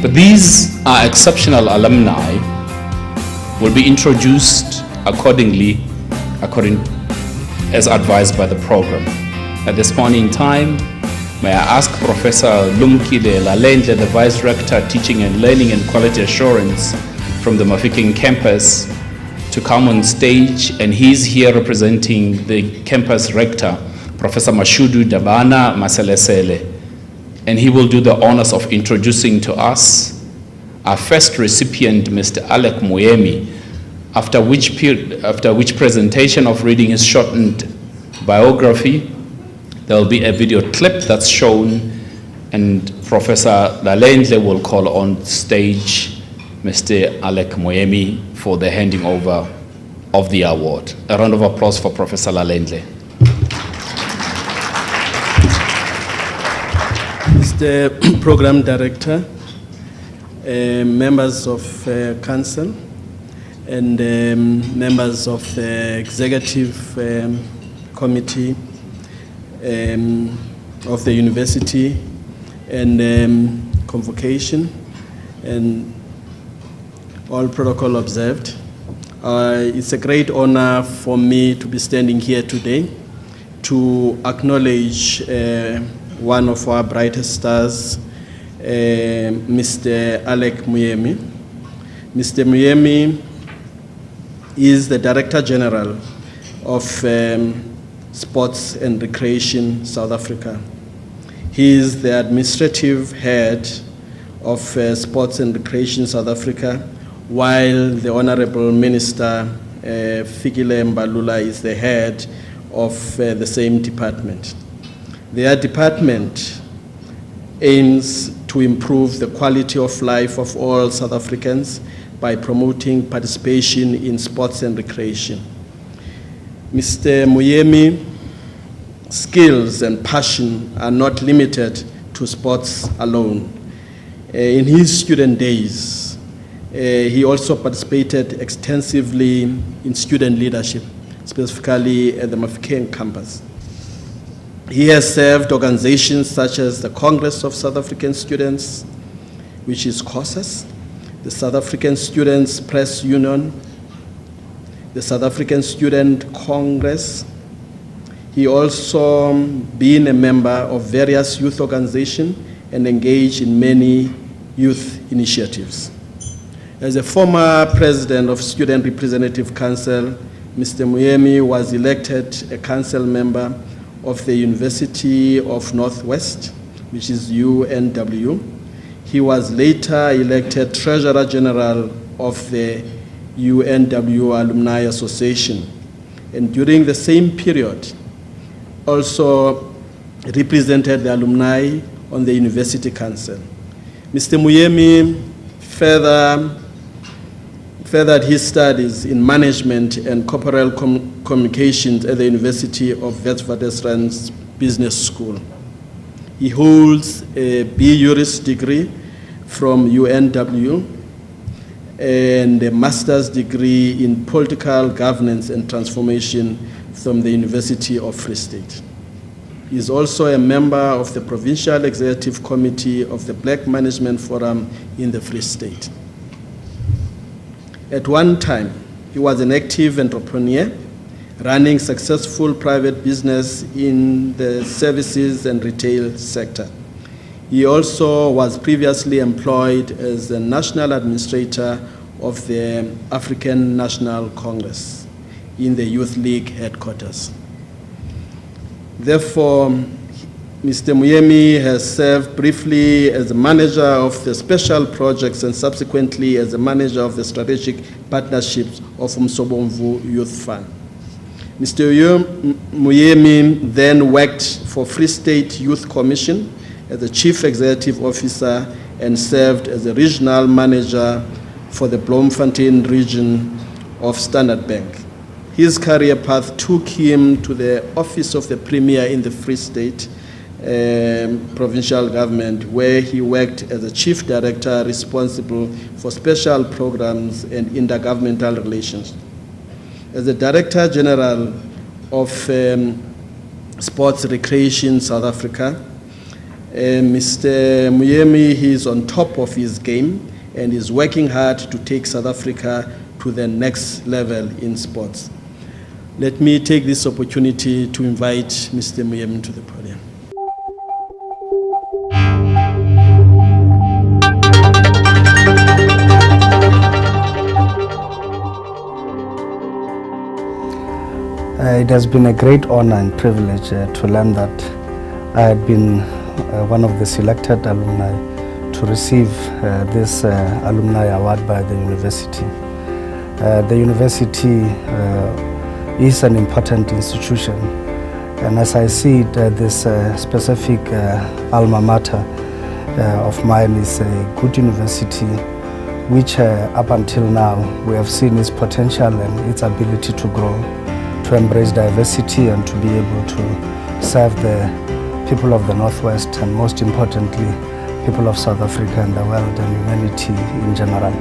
But these are exceptional alumni will be introduced accordingly, as advised by the program. At this point in time, may I ask Professor Lumkile Lalendle, the Vice Rector, Teaching and Learning and Quality Assurance from the Mafikeng campus, to come on stage, and he's here representing the campus rector, Professor Mashudu Dabana Maselesele, and he will do the honors of introducing to us our first recipient, Mr. Alec Moemi, after which presentation of reading his shortened biography, there will be a video clip that's shown, and Professor Lalendle will call on stage Mr. Alec Moemi for the handing over of the award. A round of applause for Professor Lalendle. Mr. Program Director, members of Council, and members of the Executive Committee of the University, and Convocation, and all protocol observed. It's a great honor for me to be standing here today to acknowledge one of our brightest stars, Mr. Alec Moemi. Mr. Moemi is the Director General of Sports and Recreation South Africa. He is the Administrative Head of Sports and Recreation South Africa, while the Honorable Minister Fikile Mbalula is the head of the same department. Their department aims to improve the quality of life of all South Africans by promoting participation in sports and recreation. Mr. Moemi's skills and passion are not limited to sports alone. In his student days, he also participated extensively in student leadership, specifically at the Mafikeng campus. He has served organizations such as the Congress of South African Students, which is COSAS, the South African Students Press Union, the South African Student Congress. He also been a member of various youth organizations and engaged in many youth initiatives. As a former president of Student Representative Council, Mr. Moemi was elected a council member of the University of Northwest, which is UNW. He was later elected Treasurer General of the UNW Alumni Association, and during the same period also represented the alumni on the University Council. Mr. Moemi furthered his studies in management and corporate communications at the University of Witwatersrand's Business School. He holds a B.Juris degree from UNW and a master's degree in political governance and transformation from the University of Free State. He is also a member of the Provincial Executive Committee of the Black Management Forum in the Free State. At one time, he was an active entrepreneur, running successful private business in the services and retail sector. He also was previously employed as the National Administrator of the African National Congress in the Youth League headquarters. Therefore, Mr. Moemi has served briefly as the manager of the special projects and subsequently as the manager of the strategic partnerships of Umsobomvu Youth Fund. Mr. Moemi then worked for Free State Youth Commission as the Chief Executive Officer and served as the Regional Manager for the Bloemfontein region of Standard Bank. His career path took him to the office of the Premier in the Free State provincial government, where he worked as a chief director responsible for special programs and intergovernmental relations. As the Director General of Sports Recreation South Africa, Mr. Moemi, he is on top of his game and is working hard to take South Africa to the next level in sports. Let me take this opportunity to invite Mr. Moemi to the podium. It has been a great honor and privilege to learn that I had been one of the selected alumni to receive this alumni award by the university. The university is an important institution, and as I see it, this specific alma mater of mine is a good university which up until now we have seen its potential and its ability to grow, to embrace diversity and to be able to serve the people of the Northwest and most importantly people of South Africa and the world and humanity in general.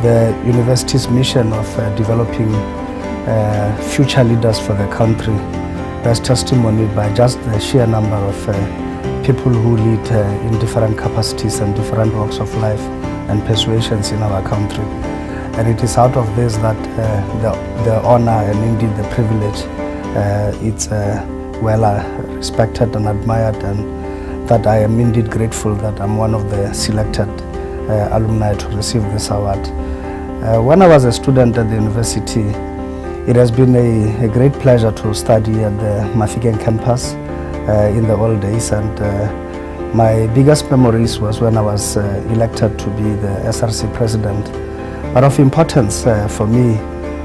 The university's mission of developing future leaders for the country bears testimony by just the sheer number of people who lead in different capacities and different walks of life and persuasions in our country. And it is out of this that the honor and indeed the privilege it's well respected and admired, and that I am indeed grateful that I'm one of the selected alumni to receive this award. When I was a student at the university, it has been a great pleasure to study at the Mafikeng campus in the old days, and my biggest memories was when I was elected to be the SRC president. But of importance for me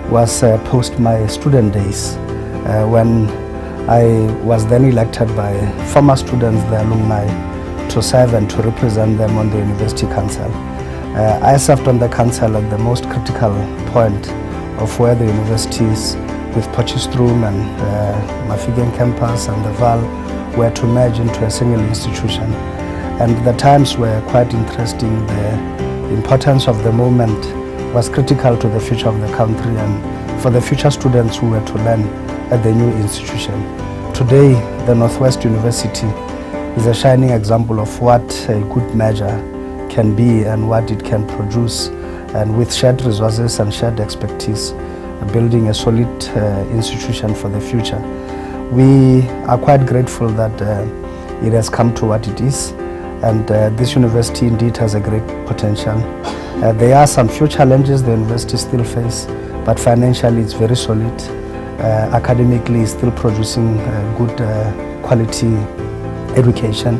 was post my student days when I was then elected by former students, the alumni, to serve and to represent them on the University Council. I served on the council at the most critical point of where the university is, with Potchefstroom and Mafikeng campus and the Val were to merge into a single institution. And the times were quite interesting. The importance of the moment was critical to the future of the country and for the future students who were to learn at the new institution. Today, the Northwest University is a shining example of what a good measure can be and what it can produce, and with shared resources and shared expertise, building a solid institution for the future. We are quite grateful that it has come to what it is, and this university indeed has a great potential. There are some few challenges the university still face, but financially it's very solid. Academically it's still producing good quality education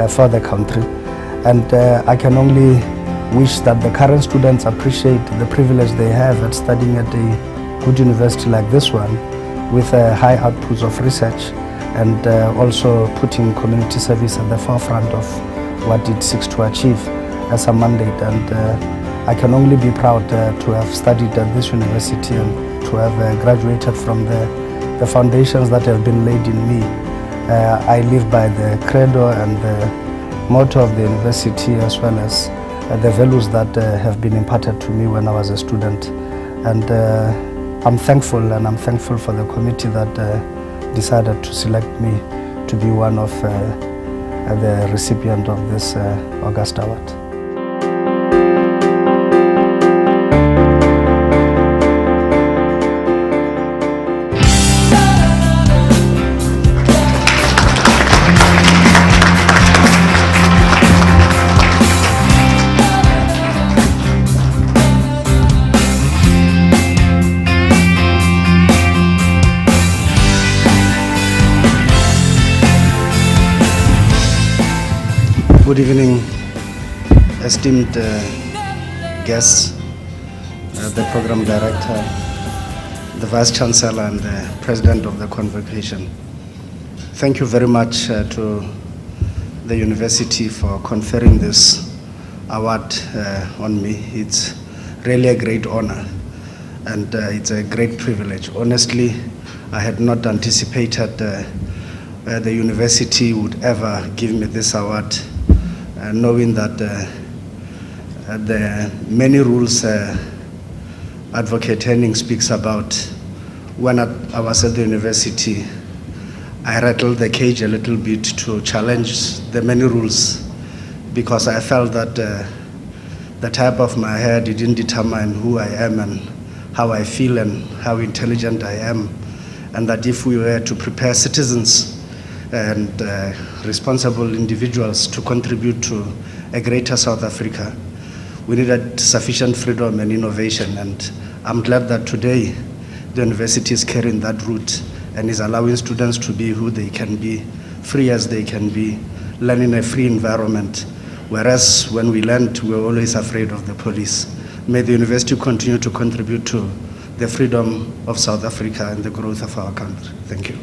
for the country. And I can only wish that the current students appreciate the privilege they have at studying at a good university like this one, with high outputs of research and also putting community service at the forefront of what it seeks to achieve as a mandate. And I can only be proud to have studied at this university and to have graduated from the foundations that have been laid in me. I live by the credo and the motto of the university, as well as the values that have been imparted to me when I was a student. And I'm thankful, and I'm thankful for the committee that decided to select me to be one of the recipient of this August Award. Good evening, esteemed guests, the program director, the vice chancellor, and the president of the convocation. Thank you very much to the university for conferring this award on me. It's really a great honor, and it's a great privilege. Honestly, I had not anticipated the university would ever give me this award, knowing that the many rules Advocate Henning speaks about. When I was at the university, I rattled the cage a little bit to challenge the many rules, because I felt that the type of my hair didn't determine who I am and how I feel and how intelligent I am, and that if we were to prepare citizens and responsible individuals to contribute to a greater South Africa, we needed sufficient freedom and innovation. And I'm glad that today the university is carrying that route and is allowing students to be who they can be, free as they can be, learn in a free environment. Whereas when we learned, we were always afraid of the police. May the university continue to contribute to the freedom of South Africa and the growth of our country. Thank you.